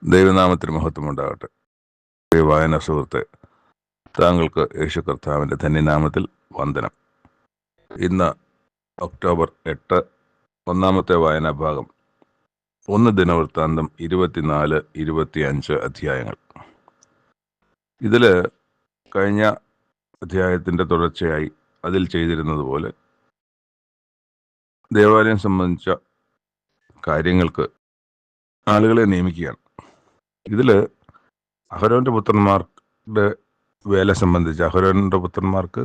ദൈവനാമത്തിന് മഹത്വം ഉണ്ടാകട്ടെ. വായന സുഹൃത്തെ, താങ്കൾക്ക് യേശു കർത്താവിൻ്റെ ധന്യനാമത്തിൽ വന്ദനം. ഇന്ന് ഒക്ടോബർ 8, ഒന്നാമത്തെ വായനാ ഭാഗം 1 ദിനവൃത്താന്തം 24-25 അധ്യായങ്ങൾ. ഇതിൽ കഴിഞ്ഞ അധ്യായത്തിൻ്റെ തുടർച്ചയായി അതിൽ ചെയ്തിരുന്നത് പോലെ ദേവാലയം സംബന്ധിച്ച കാര്യങ്ങൾക്ക് ആളുകളെ നിയമിക്കുകയാണ്. ഇതിൽ അഹരോന്റെ പുത്രന്മാരുടെ വേല സംബന്ധിച്ച് അഹരോന്റെ പുത്രന്മാർക്ക്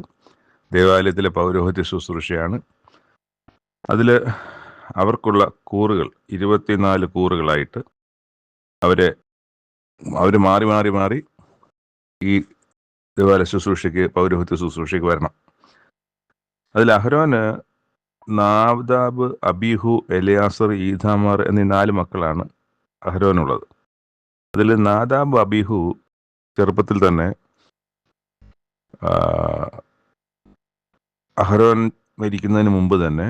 ദേവാലയത്തിലെ പൗരോഹിത്യ ശുശ്രൂഷയാണ്. അതിൽ അവർക്കുള്ള കൂറുകൾ 24 കൂറുകളായിട്ട് അവർ മാറി ഈ ദേവാലയ ശുശ്രൂഷയ്ക്ക് പൗരോഹിത്യ ശുശ്രൂഷയ്ക്ക് വരണം. അതിൽ അഹരോന് നാദാബ്, അബീഹു, എലയാസർ, ഈഥാമാർ എന്നീ 4 മക്കളാണ് അഹരോനുള്ളത്. അതിൽ നാദാബ്, അബീഹു ചെറുപ്പത്തിൽ തന്നെ അഹരോൻ മരിക്കുന്നതിന് മുമ്പ് തന്നെ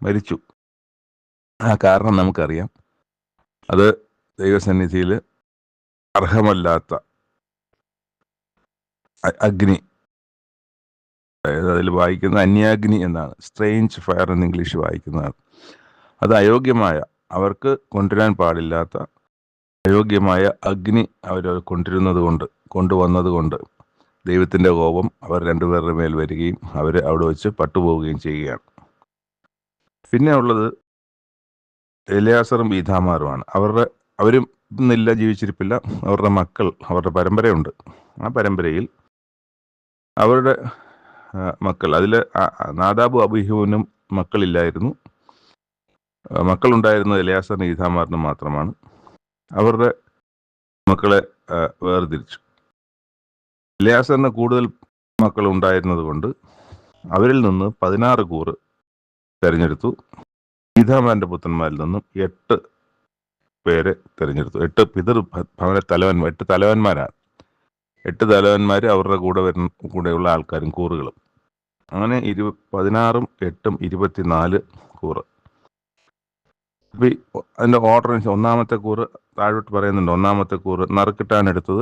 മരിച്ചു. ആ കാരണം നമുക്കറിയാം. അത് ദൈവസന്നിധിയിൽ അർഹമല്ലാത്ത അഗ്നി, അതായത് അതിൽ വായിക്കുന്ന അന്യാഗ്നി എന്നാണ്, സ്ട്രേഞ്ച് ഫയർ എന്ന് ഇംഗ്ലീഷ് വായിക്കുന്നതാണ്. അത് അയോഗ്യമായ, അവർക്ക് കൊണ്ടുവരാൻ പാടില്ലാത്ത അയോഗ്യമായ അഗ്നി അവർ കൊണ്ടുവന്നത് കൊണ്ട് ദൈവത്തിൻ്റെ കോപം അവർ രണ്ടുപേരുടെ മേൽ വരികയും അവർ അവിടെ വെച്ച് പട്ടുപോവുകയും ചെയ്യുകയാണ്. പിന്നെ ഉള്ളത് എലയാസറും ഈഥാമാറുമാണ്. അവരും ഇന്നില്ല, ജീവിച്ചിരിപ്പില്ല. അവരുടെ മക്കൾ, അവരുടെ പരമ്പരയുണ്ട്. ആ പരമ്പരയിൽ അവരുടെ മക്കൾ, അതിൽ നാദാബും അബീഹുവിനും മക്കളില്ലായിരുന്നു. മക്കളുണ്ടായിരുന്നത് എലയാസറിനും ഈഥാമാറിനും മാത്രമാണ്. അവരുടെ മക്കളെ വേർതിരിച്ചു. എലയാസറിന് കൂടുതൽ മക്കൾ ഉണ്ടായിരുന്നത് കൊണ്ട് അവരിൽ നിന്ന് 16 കൂറ് തിരഞ്ഞെടുത്തു. ഈഥാമാറിന്റെ പുത്രന്മാരിൽ നിന്നും 8 പേരെ തിരഞ്ഞെടുത്തു. 8 തലവന്മാരാണ്. 8 തലവന്മാർ, അവരുടെ കൂടെയുള്ള ആൾക്കാരും കൂറുകളും. അങ്ങനെ 16ഉം 8ഉം 24 കൂറ്. അതിൻ്റെ ഓർഡർ ഒന്നാമത്തെ കൂറ് താഴോട്ട് പറയുന്നുണ്ട്. ഒന്നാമത്തെ കൂറ് നറുക്കിട്ടാണ് എടുത്തത്.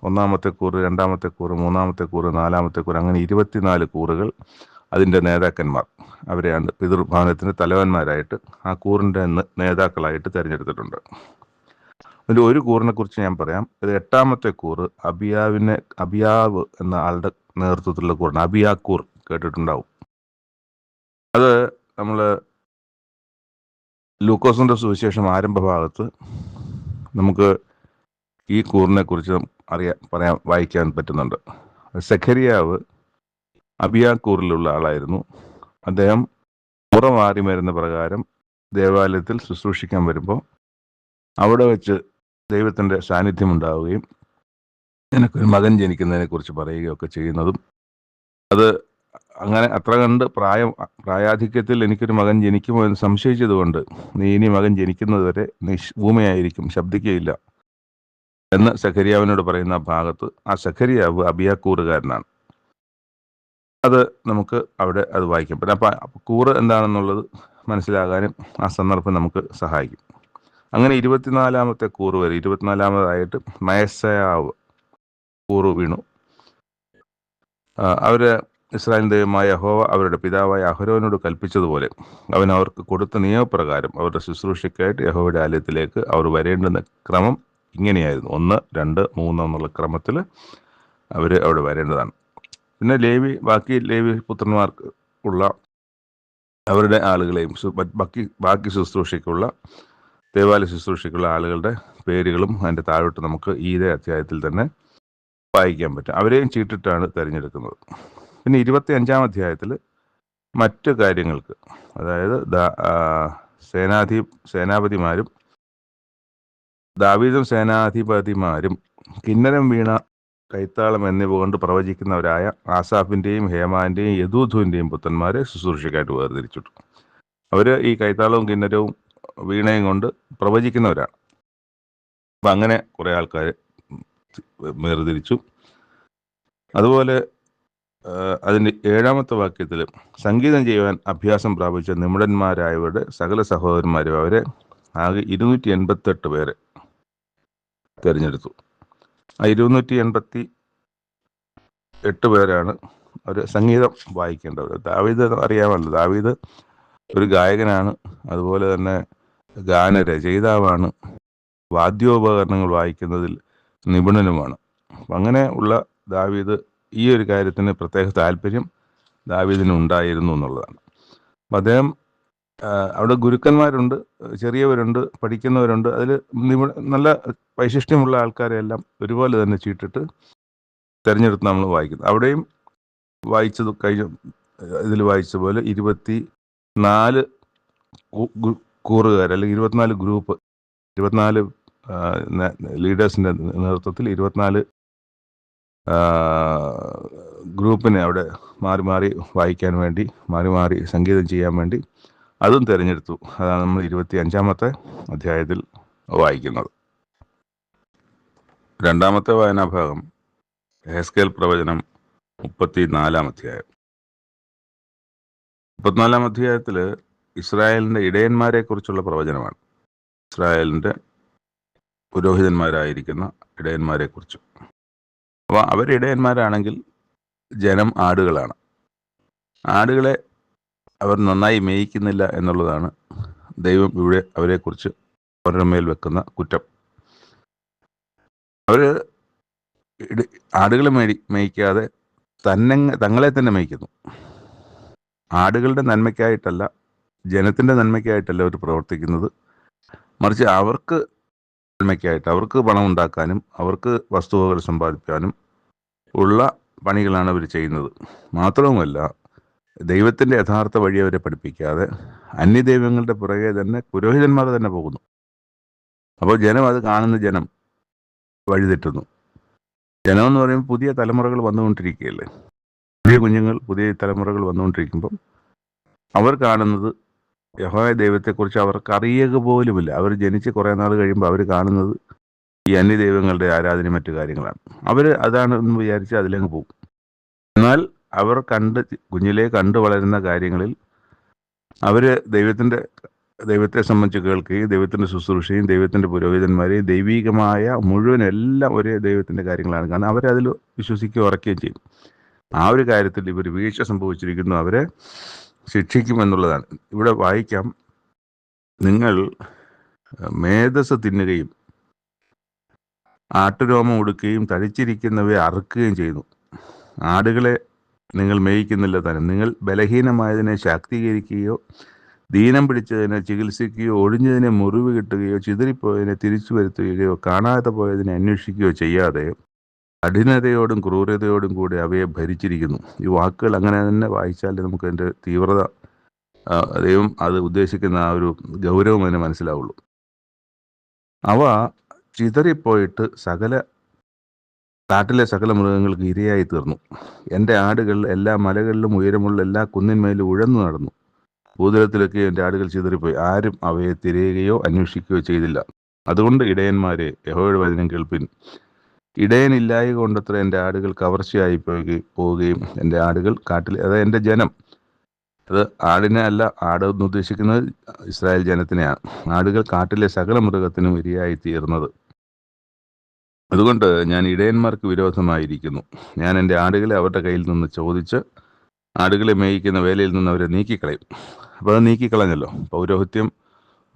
ഒന്നാമത്തെ കൂറ്, രണ്ടാമത്തെ കൂറ്, മൂന്നാമത്തെ കൂറ്, നാലാമത്തെ കൂറ്, അങ്ങനെ 24 കൂറുകൾ. അതിൻ്റെ നേതാക്കന്മാർ, അവരെയാണ് പിതൃഭവനത്തിൻ്റെ തലവന്മാരായിട്ട്, ആ കൂറിൻ്റെ നേതാക്കളായിട്ട് തിരഞ്ഞെടുത്തിട്ടുണ്ട്. അതിൽ ഒരു കൂറിനെ കുറിച്ച് ഞാൻ പറയാം. ഇത് 8ാമത്തെ കൂറ് അബിയാവ് എന്ന ആളുടെ നേതൃത്വത്തിലുള്ള കൂറാണ്. അബിയാക്കൂർ കേട്ടിട്ടുണ്ടാവും. അത് നമ്മൾ ലൂക്കോസിന്റെ സുവിശേഷം ആരംഭ ഭാഗത്ത് നമുക്ക് ഈ കൂറിനെ കുറിച്ച് വായിക്കാൻ പറ്റുന്നുണ്ട്. സെഖരിയാവ് അബിയാക്കൂറിലുള്ള ആളായിരുന്നു. അദ്ദേഹം മുറ മാറി വരുന്ന പ്രകാരം ദേവാലയത്തിൽ ശുശ്രൂഷിക്കാൻ വരുമ്പോൾ അവിടെ വെച്ച് ദൈവത്തിൻ്റെ സാന്നിധ്യം ഉണ്ടാവുകയും എനിക്കൊരു മകൻ ജനിക്കുന്നതിനെ കുറിച്ച് പറയുകയൊക്കെ ചെയ്യുന്നതും, അത് അങ്ങനെ അത്ര കണ്ട് പ്രായാധിക്യത്തിൽ എനിക്കൊരു മകൻ ജനിക്കുമോ എന്ന് സംശയിച്ചതുകൊണ്ട്, നീ ഇനി മകൻ ജനിക്കുന്നത് വരെ നീ ഊമയായിരിക്കും, ശബ്ദിക്കുകയില്ല എന്ന് സെഖരിയാവിനോട് പറയുന്ന ഭാഗത്ത് ആ സെഖരിയാവ് അബിയാക്കൂറുകാരനാണ്. അത് നമുക്ക് അവിടെ അത് വായിക്കാൻ പറ്റും. അപ്പം കൂറ് എന്താണെന്നുള്ളത് മനസ്സിലാകാനും ആ സന്ദർഭം നമുക്ക് സഹായിക്കും. അങ്ങനെ 24ാമത്തെ കൂറ് വരെ, 24ാമതായിട്ട് മയസയാവ് കൂറ് വീണു. അവര് ഇസ്രായേൽ ദൈവമായ യഹോവ അവരുടെ പിതാവായ അഹരോനോട് കൽപ്പിച്ചതുപോലെ അവൻ അവർക്ക് കൊടുത്ത നിയമപ്രകാരം അവരുടെ ശുശ്രൂഷയ്ക്കായിട്ട് യഹോവയുടെ ആലയത്തിലേക്ക് അവർ വരേണ്ടുന്ന ക്രമം ഇങ്ങനെയായിരുന്നു. 1, 2, 3 എന്നുള്ള ക്രമത്തിൽ അവർ അവിടെ വരേണ്ടതാണ്. പിന്നെ ബാക്കി ലേവി പുത്രന്മാർക്ക് ഉള്ള അവരുടെ ആളുകളെയും ബാക്കി ശുശ്രൂഷയ്ക്കുള്ള, ദേവാലയ ശുശ്രൂഷയ്ക്കുള്ള ആളുകളുടെ പേരുകളും അതിൻ്റെ താഴോട്ട് നമുക്ക് ഇതേ അധ്യായത്തിൽ തന്നെ വായിക്കാൻ പറ്റും. അവരെയും ചീട്ടിട്ടാണ് തിരഞ്ഞെടുക്കുന്നത്. പിന്നെ 25ാം അധ്യായത്തിൽ മറ്റ് കാര്യങ്ങൾക്ക്, അതായത് സേനാപതിമാരും ദാവീദും സേനാധിപതിമാരും കിന്നരം വീണ, കൈത്താളം എന്നിവ കൊണ്ട് പ്രവചിക്കുന്നവരായ ആസാഫിൻ്റെയും ഹേമാൻ്റെയും യദൂഥുവിൻ്റെയും പുത്രന്മാരെ ശുശ്രൂഷയ്ക്കായിട്ട് വേർതിരിച്ചിട്ടു. അവർ ഈ കൈത്താളവും കിന്നരവും വീണയും കൊണ്ട് പ്രവചിക്കുന്നവരാണ്. അപ്പം അങ്ങനെ കുറേ ആൾക്കാർ വേർതിരിച്ചു. അതുപോലെ അതിൻ്റെ 7ാമത്തെ വാക്യത്തിൽ സംഗീതം ചെയ്യുവാൻ അഭ്യാസം പ്രാപിച്ച നിമിടന്മാരായവരുടെ സകല സഹോദരന്മാരും അവരെ ആകെ 288 പേരെ തിരഞ്ഞെടുത്തു. 288 പേരാണ് ഒരു സംഗീതം വായിക്കേണ്ടവർ. ദാവീദ് അറിയാമല്ലോ, ദാവീദ് ഒരു ഗായകനാണ്, അതുപോലെ തന്നെ ഗാനരചയിതാവാണ്, വാദ്യോപകരണങ്ങൾ വായിക്കുന്നതിൽ നിപുണനുമാണ്. അങ്ങനെ ഉള്ള ദാവീദ് ഈ ഒരു കാര്യത്തിന് പ്രത്യേക താല്പര്യം ദാവീദിന് ഉണ്ടായിരുന്നു എന്നുള്ളതാണ്. അപ്പം അദ്ദേഹം അവിടെ ഗുരുക്കന്മാരുണ്ട്, ചെറിയവരുണ്ട്, പഠിക്കുന്നവരുണ്ട്. അതിൽ നല്ല വൈശിഷ്ട്യമുള്ള ആൾക്കാരെല്ലാം ഒരുപോലെ തന്നെ ചീട്ടിട്ട് തിരഞ്ഞെടുത്ത് നമ്മൾ വായിക്കുന്നത്. അവിടെയും വായിച്ചത് കഴിഞ്ഞ ഇതിൽ വായിച്ച പോലെ 24 കൂറുകാർ അല്ലെങ്കിൽ 24 ഗ്രൂപ്പ്, 24 ലീഡേഴ്സിൻ്റെ നേതൃത്വത്തിൽ 24 ഗ്രൂപ്പിനെ അവിടെ മാറി മാറി വായിക്കാൻ വേണ്ടി, മാറി മാറി സംഗീതം ചെയ്യാൻ വേണ്ടി അതും തിരഞ്ഞെടുത്തു. അതാണ് നമ്മൾ 25-ാമത്തെ അധ്യായത്തിൽ വായിക്കുന്നത്. രണ്ടാമത്തെ വായനാഭാഗം യെഹെസ്കേൽ പ്രവചനം 34-ാം അധ്യായം. 34-ാം അധ്യായത്തിൽ ഇസ്രായേലിൻ്റെ ഇടയന്മാരെ കുറിച്ചുള്ള പ്രവചനമാണ്. ഇസ്രായേലിൻ്റെ പുരോഹിതന്മാരായിരിക്കുന്ന ഇടയന്മാരെ കുറിച്ച്. അപ്പോൾ അവർ ഇടയന്മാരാണെങ്കിൽ ജനം ആടുകളാണ്. ആടുകളെ അവർ നന്നായി മേയിക്കുന്നില്ല എന്നുള്ളതാണ് ദൈവം ഇവിടെ അവരെക്കുറിച്ച് അവരുടെ മേൽ വെക്കുന്ന കുറ്റം. അവർ ആടുകളെ മേയിക്കാതെ തങ്ങളെ തന്നെ മേയ്ക്കുന്നു. ആടുകളുടെ നന്മയ്ക്കായിട്ടല്ല, ജനത്തിൻ്റെ നന്മയ്ക്കായിട്ടല്ല അവർ പ്രവർത്തിക്കുന്നത്, മറിച്ച് അവർക്ക് നന്മയ്ക്കായിട്ട്, അവർക്ക് പണം ഉണ്ടാക്കാനും അവർക്ക് വസ്തുവകൾ സമ്പാദിക്കാനും ഉള്ള പണികളാണ് അവർ ചെയ്യുന്നത്. മാത്രവുമല്ല, ദൈവത്തിൻ്റെ യഥാർത്ഥ വഴി അവരെ പഠിപ്പിക്കാതെ അന്യദൈവങ്ങളുടെ പുറകെ തന്നെ പുരോഹിതന്മാർ തന്നെ പോകുന്നു. അപ്പോൾ ജനം അത് കാണുന്ന ജനം വഴിതെറ്റുന്നു. ജനം എന്ന് പറയുമ്പോൾ പുതിയ തലമുറകൾ വന്നുകൊണ്ടിരിക്കുകയല്ലേ. പുതിയ കുഞ്ഞുങ്ങൾ, പുതിയ തലമുറകൾ വന്നുകൊണ്ടിരിക്കുമ്പം അവർ കാണുന്നത് യഹോവ ദൈവത്തെക്കുറിച്ച് അവർക്ക് അറിയുക പോലുമില്ല. അവർ ജനിച്ച് കുറേ നാൾ കഴിയുമ്പോൾ അവർ കാണുന്നത് ഈ അന്യദൈവങ്ങളുടെ ആരാധന മറ്റു കാര്യങ്ങളാണ്. അവർ അതാണ് എന്ന് വിചാരിച്ച് അതിലങ്ങ് പോകും. എന്നാൽ അവർ കുഞ്ഞിലേ കണ്ടു വളരുന്ന കാര്യങ്ങളിൽ അവർ ദൈവത്തെ സംബന്ധിച്ച് കേൾക്കുകയും ദൈവത്തിൻ്റെ ശുശ്രൂഷയും ദൈവത്തിൻ്റെ പുരോഹിതന്മാരെയും ദൈവികമായ മുഴുവൻ എല്ലാം ഒരേ ദൈവത്തിൻ്റെ കാര്യങ്ങളാണ്. കാരണം അവരതിൽ വിശ്വസിക്കുകയും ഉറക്കുകയും ചെയ്യും. ആ ഒരു കാര്യത്തിൽ ഇവർ വീഴ്ച സംഭവിച്ചിരിക്കുന്നു, അവരെ ശിക്ഷിക്കുമെന്നുള്ളതാണ്. ഇവിടെ വായിക്കാം, നിങ്ങൾ മേധസ് തിന്നുകയും ആട്ടുരോമം ഉടുക്കുകയും തടിച്ചിരിക്കുന്നവയെ അറുക്കുകയും ചെയ്യുന്നു. ആടുകളെ നിങ്ങൾ മേയിക്കുന്നില്ല താനും. നിങ്ങൾ ബലഹീനമായതിനെ ശാക്തീകരിക്കുകയോ ദീനം പിടിച്ചതിനെ ചികിത്സിക്കുകയോ ഒഴിഞ്ഞതിനെ മുറിവ് കിട്ടുകയോ ചിതറിപ്പോയതിനെ തിരിച്ചു വരുത്തുകയോ കാണാതെ പോയതിനെ അന്വേഷിക്കുകയോ ചെയ്യാതെ കഠിനതയോടും ക്രൂരതയോടും കൂടി അവയെ ഭരിച്ചിരിക്കുന്നു. ഈ വാക്കുകൾ അങ്ങനെ തന്നെ വായിച്ചാൽ നമുക്ക് അതിൻ്റെ തീവ്രത, ദൈവം അത് ഉദ്ദേശിക്കുന്ന ആ ഒരു ഗൗരവം അതിനെ മനസ്സിലാവുള്ളൂ. അവ ചിതറിപ്പോയിട്ട് കാട്ടിലെ സകല മൃഗങ്ങൾക്ക് ഇരയായി തീർന്നു. എൻ്റെ ആടുകൾ എല്ലാ മലകളിലും ഉയരമുള്ള എല്ലാ കുന്നിന്മേലും ഉഴന്നു നടന്നു. ഭൂതലത്തിലൊക്കെ എൻ്റെ ആടുകൾ ചിതറിപ്പോയി. ആരും അവയെ തിരയുകയോ അന്വേഷിക്കുകയോ ചെയ്തില്ല. അതുകൊണ്ട് ഇടയന്മാരെ, യഹോവയുടെ വചനം കേൾപ്പിൻ. ഇടയനില്ലായ കൊണ്ടത്ര എൻ്റെ ആടുകൾ കവർച്ചയായി പോവുകയും എൻ്റെ ആടുകൾ കാട്ടിൽ, അതായത് എൻ്റെ ജനം, അത് ആടിനെ അല്ല, ആട് എന്ന് ഉദ്ദേശിക്കുന്നത് ഇസ്രായേൽ ജനത്തിനെയാണ്. ആടുകൾ കാട്ടിലെ സകല മൃഗത്തിനും ഇരയായി തീർന്നത്. അതുകൊണ്ട് ഞാൻ ഇടയന്മാർക്ക് വിരോധമായിരിക്കുന്നു. ഞാൻ എൻ്റെ ആടുകളെ അവരുടെ കയ്യിൽ നിന്ന് ചോദിച്ച് ആടുകളെ മേയിക്കുന്ന വേലയിൽ നിന്ന് അവരെ നീക്കിക്കളയും. അപ്പോൾ അത് നീക്കിക്കളഞ്ഞല്ലോ. പൗരോഹിത്യം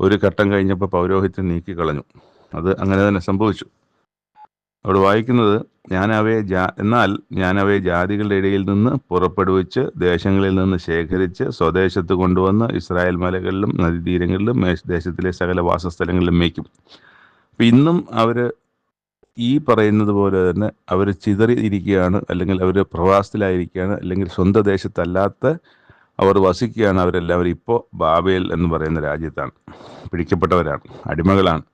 ഒരു ഘട്ടം കഴിഞ്ഞപ്പോൾ പൗരോഹിത്യം നീക്കിക്കളഞ്ഞു. അത് അങ്ങനെ തന്നെ സംഭവിച്ചു. അവിടെ വായിക്കുന്നത്, എന്നാൽ ഞാൻ അവയെ ജാതികളുടെ ഇടയിൽ നിന്ന് പുറപ്പെടുവിച്ച് ദേശങ്ങളിൽ നിന്ന് ശേഖരിച്ച് സ്വദേശത്ത് കൊണ്ടുവന്ന് ഇസ്രായേൽ മലകളിലും നദീതീരങ്ങളിലും ദേശത്തിലെ സകല വാസസ്ഥലങ്ങളിലും മേയ്ക്കും. അപ്പം ഇന്നും അവർ ഈ പറയുന്നത് പോലെ തന്നെ അവർ ചിതറിയിരിക്കുകയാണ്, അല്ലെങ്കിൽ അവർ പ്രവാസത്തിലായിരിക്കുകയാണ്, അല്ലെങ്കിൽ സ്വന്തം ദേശത്തല്ലാത്ത അവർ വസിക്കുകയാണ്. അവരെല്ലാവരും ഇപ്പോൾ ബാബേൽ എന്ന് പറയുന്ന രാജ്യത്താണ്, പിടിക്കപ്പെട്ടവരാണ്, അടിമകളാണ്,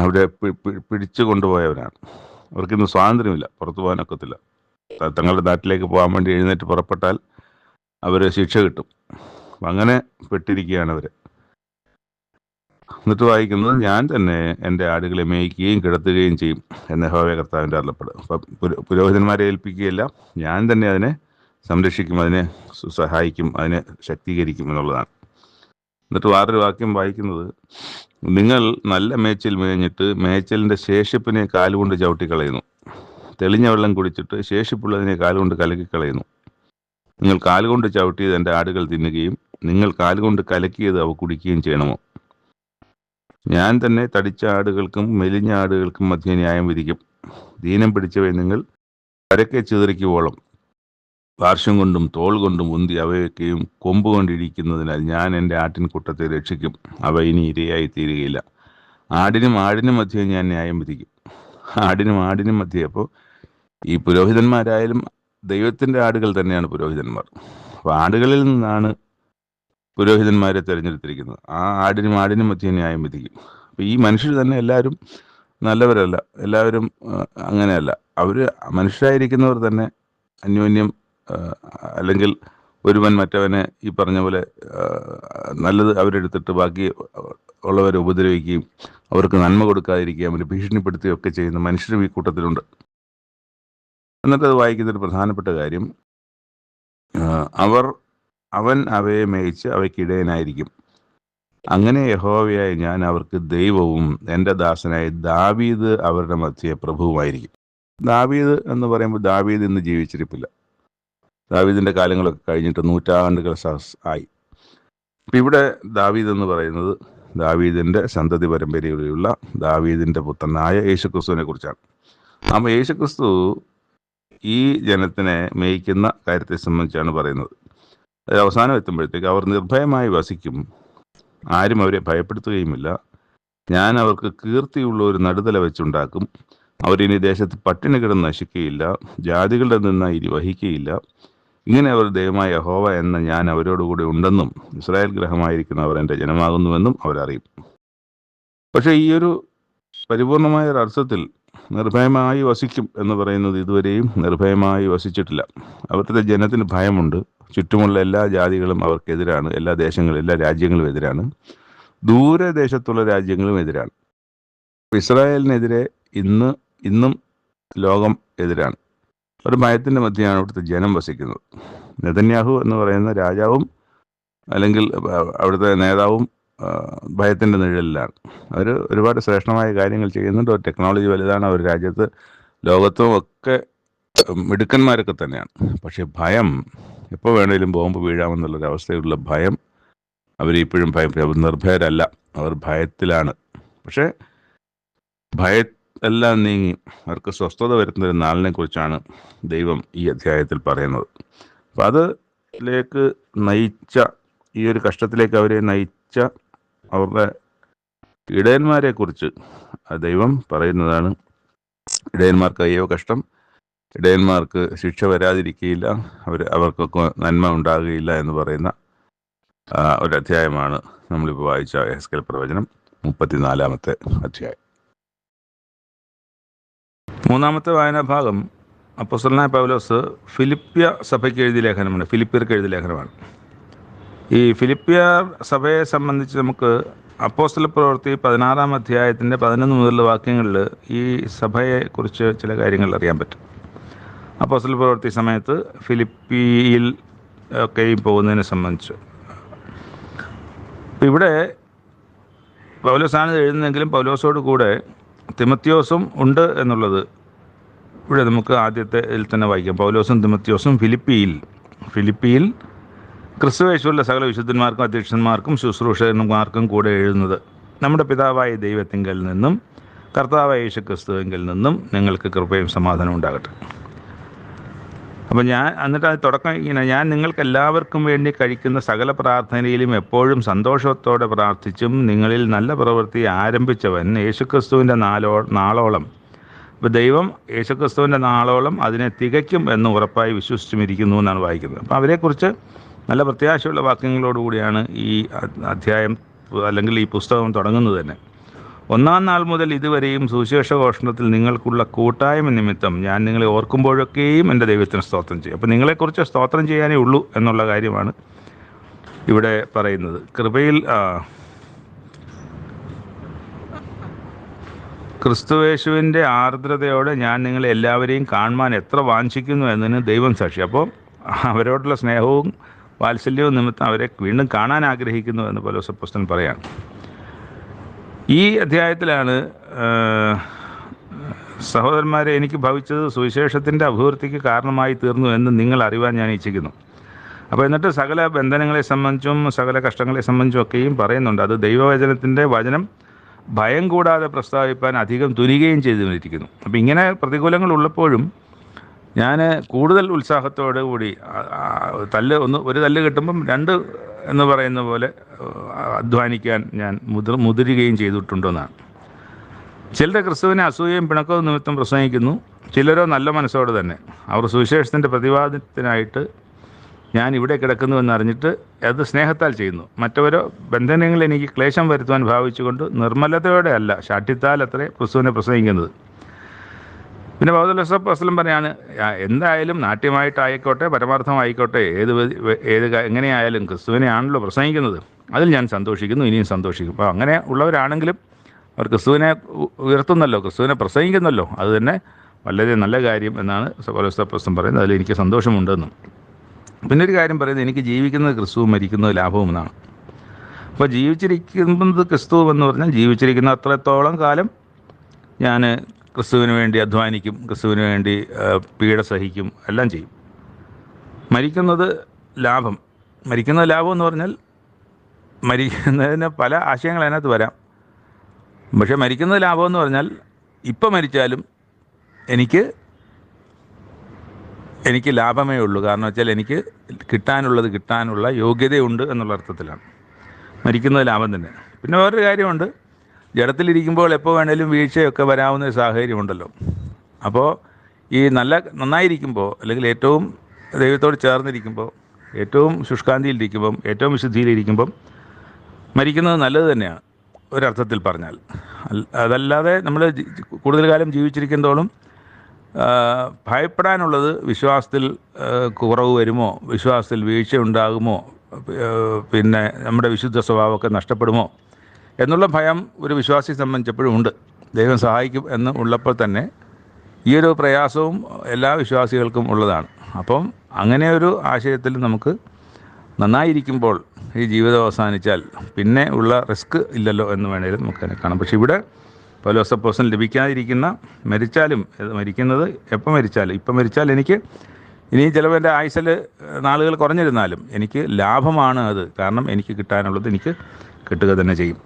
അവിടെ പിടിച്ചു കൊണ്ടുപോയവരാണ്. അവർക്കിന്ന് സ്വാതന്ത്ര്യമില്ല, പുറത്തു പോകാനൊക്കത്തില്ല. തങ്ങളുടെ നാട്ടിലേക്ക് പോകാൻ വേണ്ടി എഴുന്നേറ്റ് പുറപ്പെട്ടാൽ അവർ ശിക്ഷ കിട്ടും. അങ്ങനെ പെട്ടിരിക്കുകയാണ് അവർ. എന്നിട്ട് വായിക്കുന്നത്, ഞാൻ തന്നെ എൻ്റെ ആടുകളെ മേയ്ക്കുകയും കിടത്തുകയും ചെയ്യും എന്ന് യഹോവ കർത്താവിൻ്റെ അരുളപ്പാട്. അപ്പം പുരോഹിതന്മാരെ ഏൽപ്പിക്കുകയില്ല, ഞാൻ തന്നെ അതിനെ സംരക്ഷിക്കും, അതിനെ സഹായിക്കും, അതിനെ ശക്തീകരിക്കും എന്നുള്ളതാണ്. എന്നിട്ട് വേറൊരു വാക്യം വായിക്കുന്നത്, നിങ്ങൾ നല്ല മേച്ചിൽ മേഞ്ഞിട്ട് മേച്ചലിൻ്റെ ശേഷിപ്പിനെ കാലുകൊണ്ട് ചവിട്ടിക്കളയുന്നു. തെളിഞ്ഞ വെള്ളം കുടിച്ചിട്ട് ശേഷിപ്പുള്ളതിനെ കാലുകൊണ്ട് കലക്കിക്കളയുന്നു. നിങ്ങൾ കാലുകൊണ്ട് ചവിട്ടിയത് എൻ്റെ ആടുകൾ തിന്നുകയും നിങ്ങൾ കാലുകൊണ്ട് കലക്കിയത് അവ കുടിക്കുകയും ചെയ്യണമോ? ഞാൻ തന്നെ തടിച്ച ആടുകൾക്കും മെലിഞ്ഞ ആടുകൾക്കും മധ്യ ന്യായം വിധിക്കും. ദീനം പിടിച്ചവയെ നിങ്ങൾ പരക്കെ ചിതറിക്കുവോളം പാർശ്വം കൊണ്ടും തോൾ കൊണ്ടും ഉന്തി അവയൊക്കെയും കൊമ്പ് കൊണ്ടിരിക്കുന്നതിനാൽ ഞാൻ എൻ്റെ ആട്ടിൻകൂട്ടത്തെ രക്ഷിക്കും. അവ ഇനി ഇരയായി തീരുകയില്ല. ആടിനും മധ്യേ ഞാൻ ന്യായം വിധിക്കും. ആടിനും മധ്യേ. അപ്പോൾ ഈ പുരോഹിതന്മാരായാലും ദൈവത്തിൻ്റെ ആടുകൾ തന്നെയാണ് പുരോഹിതന്മാർ. അപ്പോൾ ആടുകളിൽ നിന്നാണ് പുരോഹിതന്മാരെ തിരഞ്ഞെടുത്തിരിക്കുന്നത്. ആ ആടിനും മധ്യേ ന്യായം വിധിക്കും. അപ്പോൾ ഈ മനുഷ്യർ തന്നെ എല്ലാവരും നല്ലവരല്ല, എല്ലാവരും അങ്ങനെയല്ല. അവർ മനുഷ്യരായിരിക്കുന്നവർ തന്നെ അന്യോന്യം അല്ലെങ്കിൽ ഒരുവൻ മറ്റവനെ ഈ പറഞ്ഞ പോലെ നല്ലത് അവരെടുത്തിട്ട് ബാക്കി ഉള്ളവരെ ഉപദ്രവിക്കുകയും അവർക്ക് നന്മ കൊടുക്കാതിരിക്കുകയും അവരെ ഭീഷണിപ്പെടുത്തുകയും ഒക്കെ ചെയ്യുന്ന മനുഷ്യരും ഈ കൂട്ടത്തിലുണ്ട്. എന്നിട്ട് അത് വായിക്കുന്നൊരു പ്രധാനപ്പെട്ട കാര്യം, അവൻ അവയെ മേയിച്ച് അവയ്ക്കിടയനായിരിക്കും. അങ്ങനെ യഹോവയായ ഞാൻ അവർക്ക് ദൈവവും എൻ്റെ ദാസനായ ദാവീദ് അവരുടെ മധ്യേ പ്രഭുവുമായിരിക്കും. ദാവീദ് എന്ന് പറയുമ്പോൾ ദാവീദ് ഇന്ന് ജീവിച്ചിരിപ്പില്ല. ദാവീദിൻ്റെ കാലങ്ങളൊക്കെ കഴിഞ്ഞിട്ട് നൂറ്റാണ്ടുകൾ ആയി. അപ്പം ഇവിടെ ദാവീദ് എന്ന് പറയുന്നത് ദാവീദിൻ്റെ സന്തതി പരമ്പരയിലുള്ള ദാവീദിൻ്റെ പുത്രനായ യേശുക്രിസ്തുവിനെ കുറിച്ചാണ്. അപ്പോൾ യേശുക്രിസ്തു ഈ ജനത്തിനെ മേയ്ക്കുന്ന കാര്യത്തെ സംബന്ധിച്ചാണ് പറയുന്നത്. അത് അവസാനം എത്തുമ്പോഴത്തേക്ക് അവർ നിർഭയമായി വസിക്കും, ആരും അവരെ ഭയപ്പെടുത്തുകയുമില്ല. ഞാൻ അവർക്ക് കീർത്തിയുള്ള ഒരു നടുതല വെച്ചുണ്ടാക്കും. അവരിനി ദേശത്ത് പട്ടിണി കിടന്ന് നശിക്കുകയില്ല, ജാതികളുടെ നിന്ന് ഇനി വഹിക്കുകയില്ല. ഇങ്ങനെ അവർ ദൈവമായ യഹോവ എന്ന ഞാൻ അവരോടുകൂടി ഉണ്ടെന്നും ഇസ്രായേൽ ഗൃഹമായിരിക്കുന്നവർ എൻ്റെ ജനമാകുന്നുവെന്നും അവരറിയും. പക്ഷേ ഈ ഒരു പരിപൂർണമായ ഒരു അർത്ഥത്തിൽ നിർഭയമായി വസിക്കും എന്ന് പറയുന്നത് ഇതുവരെയും നിർഭയമായി വസിച്ചിട്ടില്ല. അവരുടെ ജനത്തിന് ഭയമുണ്ട്. ചുറ്റുമുള്ള എല്ലാ ജാതികളും അവർക്കെതിരാണ്, എല്ലാ രാജ്യങ്ങളും എതിരാണ്, ദൂരദേശത്തുള്ള രാജ്യങ്ങളും എതിരാണ്. ഇസ്രായേലിനെതിരെ ഇന്നും ലോകം എതിരാണ്. ഒരു ഭയത്തിൻ്റെ മധ്യയാണ് അവിടുത്തെ ജനം വസിക്കുന്നത്. നെതന്യാഹു എന്ന് പറയുന്ന രാജാവും അല്ലെങ്കിൽ അവിടുത്തെ നേതാവും ഭയത്തിൻ്റെ നിഴലിലാണ്. അവർ ഒരുപാട് ശ്രേഷ്ഠമായ കാര്യങ്ങൾ ചെയ്യുന്നുണ്ട്. ഒരു ടെക്നോളജി വലുതാണ്. അവർ രാജ്യത്ത് ലോകത്തും ഒക്കെ മിടുക്കന്മാരൊക്കെ തന്നെയാണ്. പക്ഷേ ഭയം, എപ്പോൾ വേണേലും ബോംബ് വീഴാമെന്നുള്ളൊരവസ്ഥയിലുള്ള ഭയം അവരിപ്പോഴും നിർഭയരല്ല, അവർ ഭയത്തിലാണ്. പക്ഷേ എല്ലാം നീങ്ങി അവർക്ക് സ്വസ്ഥത വരുന്നൊരു നാളിനെ കുറിച്ചാണ് ദൈവം ഈ അധ്യായത്തിൽ പറയുന്നത്. അപ്പം അതിലേക്ക് നയിച്ച, ഈ ഒരു കഷ്ടത്തിലേക്ക് അവരെ നയിച്ച അവരുടെ ഇടയന്മാരെ കുറിച്ച് ദൈവം പറയുന്നതാണ്. ഇടയന്മാർക്ക് അയ്യോ കഷ്ടം, ഇടയന്മാർക്ക് ശിക്ഷ വരാതിരിക്കുകയില്ല, അവർക്കൊക്കെ നന്മ ഉണ്ടാകുകയില്ല എന്ന് പറയുന്ന ഒരു അധ്യായമാണ് നമ്മളിപ്പോൾ വായിച്ച യെഹെസ്കേൽ പ്രവചനം 34-ാമത്തെ അധ്യായം. മൂന്നാമത്തെ വായനാഭാഗം അപ്പോസ്തലനായ പൗലോസ് ഫിലിപ്പിയ സഭയ്ക്ക് എഴുതിയ ലേഖനമാണ്, ഫിലിപ്പിയർക്ക് എഴുതിയ ലേഖനമാണ്. ഈ ഫിലിപ്പിയ സഭയെ സംബന്ധിച്ച് നമുക്ക് അപ്പോസ്തല പ്രവൃത്തി 16-ാം അധ്യായത്തിൻ്റെ 11 മുതലുള്ള വാക്യങ്ങളിൽ ഈ സഭയെക്കുറിച്ച് ചില കാര്യങ്ങൾ അറിയാൻ പറ്റും. അപ്പോസ്തല പ്രവൃത്തി സമയത്ത് ഫിലിപ്പിയിൽ ഒക്കെയും പോകുന്നതിനെ സംബന്ധിച്ച്. അപ്പം ഇവിടെ പൗലോസാണ് എഴുതുന്നെങ്കിലും പൗലോസോട് കൂടെ തിമത്യോസും ഉണ്ട് എന്നുള്ളത് ഇവിടെ നമുക്ക് ആദ്യത്തെ ഇതിൽ തന്നെ വായിക്കാം. പൗലോസും തിമത്യോസും ഫിലിപ്പിയിൽ ക്രിസ്തുയേശുവിലെ സകല വിശുദ്ധന്മാർക്കും അധ്യക്ഷന്മാർക്കും ശുശ്രൂഷകന്മാർക്കും കൂടെ എഴുതുന്നത്, നമ്മുടെ പിതാവായ ദൈവത്തിങ്കൽ നിന്നും കർത്താവായ യേശുക്രിസ്തുവിങ്കിൽ നിന്നും നിങ്ങൾക്ക് കൃപയും സമാധാനം ഉണ്ടാകട്ടെ. അപ്പം എന്നിട്ട് അത് തുടക്കം ഇങ്ങനെ, ഞാൻ നിങ്ങൾക്ക് എല്ലാവർക്കും വേണ്ടി കഴിക്കുന്ന സകല പ്രാർത്ഥനയിലും എപ്പോഴും സന്തോഷത്തോടെ പ്രാർത്ഥിച്ചും നിങ്ങളിൽ നല്ല പ്രവൃത്തി ആരംഭിച്ചവൻ യേശുക്രിസ്തുവിൻ്റെ നാളോളം, ഇപ്പോൾ ദൈവം യേശുക്രിസ്തുവിൻ്റെ നാളോളം അതിനെ തികയ്ക്കും എന്ന് ഉറപ്പായി വിശ്വസിച്ചുമിരിക്കുന്നു എന്നാണ് വായിക്കുന്നത്. അപ്പോൾ അവരെക്കുറിച്ച് നല്ല പ്രത്യാശയുള്ള വാക്യങ്ങളോടുകൂടിയാണ് ഈ അധ്യായം അല്ലെങ്കിൽ ഈ പുസ്തകം തുടങ്ങുന്നത് തന്നെ. 1-ാം നാൾ മുതൽ ഇതുവരെയും സുവിശേഷ ഘോഷണത്തിൽ നിങ്ങൾക്കുള്ള കൂട്ടായ്മ നിമിത്തം ഞാൻ നിങ്ങളെ ഓർക്കുമ്പോഴൊക്കെയും എൻ്റെ ദൈവത്തിന് സ്തോത്രം ചെയ്യും. അപ്പോൾ നിങ്ങളെക്കുറിച്ച് സ്തോത്രം ചെയ്യാനേ ഉള്ളൂ എന്നുള്ള കാര്യമാണ് ഇവിടെ പറയുന്നത്. കൃപയിൽ ക്രിസ്തുയേശുവിൻ്റെ ആർദ്രതയോടെ ഞാൻ നിങ്ങളെ എല്ലാവരെയും കാണുവാൻ എത്ര വാഞ്ചിക്കുന്നു എന്നതിന് ദൈവം സാക്ഷി. അപ്പോൾ അവരോടുള്ള സ്നേഹവും വാത്സല്യവും നിമിത്തം അവരെ വീണ്ടും കാണാൻ ആഗ്രഹിക്കുന്നു എന്ന് പൗലോസ് അപ്പോസ്തലൻ പറയാണ്. ഈ അധ്യായത്തിലാണ് സഹോദരന്മാരെ എനിക്ക് ഭവിച്ചത് സുവിശേഷത്തിൻ്റെ അഭിവൃദ്ധിക്ക് കാരണമായി തീർന്നു എന്ന് നിങ്ങൾ അറിവാൻ ഞാൻ ഇച്ഛിക്കുന്നു. അപ്പോൾ എന്നിട്ട് സകല ബന്ധനങ്ങളെ സംബന്ധിച്ചും സകല കഷ്ടങ്ങളെ സംബന്ധിച്ചും ഒക്കെയും പറയുന്നുണ്ട്. അത് ദൈവവചനത്തിൻ്റെ വചനം ഭയം കൂടാതെ പ്രസ്താവിപ്പാൻ അധികം തുനിയുകയും ചെയ്തുകൊണ്ടിരിക്കുന്നു. അപ്പോൾ ഇങ്ങനെ പ്രതികൂലങ്ങൾ ഉള്ളപ്പോഴും ഞാൻ കൂടുതൽ ഉത്സാഹത്തോടു കൂടി ഒരു തല്ല് കിട്ടുമ്പം രണ്ട് എന്ന് പറയുന്ന പോലെ അധ്വാനിക്കാൻ ഞാൻ മുതിരുകയും ചെയ്തിട്ടുണ്ടെന്നാണ്. ചിലർ ക്രിസ്തുവിനെ അസൂയയും പിണക്കവും നിമിത്തം പ്രസംഗിക്കുന്നു, ചിലരോ നല്ല മനസ്സോടെ തന്നെ അവർ സുവിശേഷത്തിൻ്റെ പ്രതിവാദത്തിനായിട്ട് ഞാൻ ഇവിടെ കിടക്കുന്നുവെന്നറിഞ്ഞിട്ട് അത് സ്നേഹത്താൽ ചെയ്യുന്നു. മറ്റവരോ ബന്ധനങ്ങളിൽ എനിക്ക് ക്ലേശം വരുത്തുവാൻ ഭാവിച്ചുകൊണ്ട് നിർമ്മലതയോടെ അല്ല ശാഠ്യത്താൽ അത്രേ ക്രിസ്തുവിനെ പ്രസംഗിക്കുന്നത്. പിന്നെ പൗലോസ് പറയാണ്, എന്തായാലും നാട്യമായിട്ടായിക്കോട്ടെ പരമാർത്ഥമായിക്കോട്ടെ എങ്ങനെയായാലും ക്രിസ്തുവിനെ ആണല്ലോ പ്രസംഗിക്കുന്നത്, അതിൽ ഞാൻ സന്തോഷിക്കുന്നു, ഇനിയും സന്തോഷിക്കും. അപ്പോൾ അങ്ങനെ ഉള്ളവരാണെങ്കിലും അവർ ക്രിസ്തുവിനെ ഉയർത്തുന്നല്ലോ, ക്രിസ്തുവിനെ പ്രസംഗിക്കുന്നല്ലോ, അത് തന്നെ വളരെ നല്ല കാര്യം എന്നാണ് പൗലോസ് പറയുന്നത്. അതിൽ എനിക്ക് സന്തോഷമുണ്ടെന്നും. പിന്നെ ഒരു കാര്യം പറയുന്നത്, എനിക്ക് ജീവിക്കുന്നത് ക്രിസ്തുവും മരിക്കുന്നത് ലാഭവും എന്നാണ്. അപ്പോൾ ജീവിച്ചിരിക്കുന്നത് ക്രിസ്തു എന്ന് പറഞ്ഞാൽ ജീവിച്ചിരിക്കുന്ന അത്രത്തോളം കാലം ഞാൻ ക്രിസ്തുവിന് വേണ്ടി അധ്വാനിക്കും, ക്രിസ്തുവിന് വേണ്ടി പീഡ സഹിക്കും, എല്ലാം ചെയ്യും. മരിക്കുന്നത് ലാഭം. മരിക്കുന്നത് ലാഭം എന്ന് പറഞ്ഞാൽ മരിക്കുന്നതിന് പല ആശയങ്ങൾ അതിനകത്ത് വരാം. പക്ഷേ മരിക്കുന്നത് ലാഭം എന്ന് പറഞ്ഞാൽ ഇപ്പം മരിച്ചാലും എനിക്ക് ലാഭമേ ഉള്ളൂ. കാരണം വെച്ചാൽ എനിക്ക് കിട്ടാനുള്ള യോഗ്യതയുണ്ട് എന്നുള്ള അർത്ഥത്തിലാണ് മരിക്കുന്നത് ലാഭം തന്നെ. പിന്നെ വേറൊരു കാര്യമുണ്ട്, ജഡത്തിലിരിക്കുമ്പോൾ എപ്പോൾ വേണേലും വീഴ്ചയൊക്കെ വരാവുന്ന ഒരു സാഹചര്യമുണ്ടല്ലോ. അപ്പോൾ ഈ നന്നായിരിക്കുമ്പോൾ അല്ലെങ്കിൽ ഏറ്റവും ദൈവത്തോട് ചേർന്നിരിക്കുമ്പോൾ, ഏറ്റവും ശുഷ്കാന്തിയിലിരിക്കുമ്പം, ഏറ്റവും വിശുദ്ധിയിലിരിക്കുമ്പം മരിക്കുന്നത് നല്ലത് തന്നെയാണ് ഒരർത്ഥത്തിൽ പറഞ്ഞാൽ. അതല്ലാതെ നമ്മൾ കൂടുതൽ കാലം ജീവിച്ചിരിക്കുന്നതോളം ഭയപ്പെടാനുള്ളത് വിശ്വാസത്തിൽ കുറവ് വരുമോ, വിശ്വാസത്തിൽ വീഴ്ച ഉണ്ടാകുമോ, പിന്നെ നമ്മുടെ വിശുദ്ധ സ്വഭാവമൊക്കെ നഷ്ടപ്പെടുമോ എന്നുള്ള ഭയം ഒരു വിശ്വാസിയെ സംബന്ധിച്ചപ്പോഴും ഉണ്ട്. ദൈവം സഹായിക്കും എന്ന് ഉള്ളപ്പോൾ തന്നെ ഈ ഒരു പ്രയാസവും എല്ലാ വിശ്വാസികൾക്കും ഉള്ളതാണ്. അപ്പം അങ്ങനെ ഒരു ആശയത്തിൽ നമുക്ക് നന്നായിരിക്കുമ്പോൾ ഈ ജീവിതം അവസാനിച്ചാൽ പിന്നെ ഉള്ള റിസ്ക് ഇല്ലല്ലോ എന്ന് വേണേലും നമുക്ക് കാണാം. പക്ഷെ ഇവിടെ പൗലോസ് അപ്പോസ്തലൻ ലഭിക്കാതിരിക്കുന്ന മരിക്കുന്നത് എപ്പോൾ മരിച്ചാലും, ഇപ്പം മരിച്ചാൽ എനിക്ക് ഇനി ചിലപ്പോൾ എൻ്റെ ആയുസ്സിൽ നാളുകൾ കുറഞ്ഞിരുന്നാലും എനിക്ക് ലാഭമാണ് അത്. കാരണം എനിക്ക് കിട്ടാനുള്ളത് എനിക്ക് കിട്ടുക തന്നെ ചെയ്യും.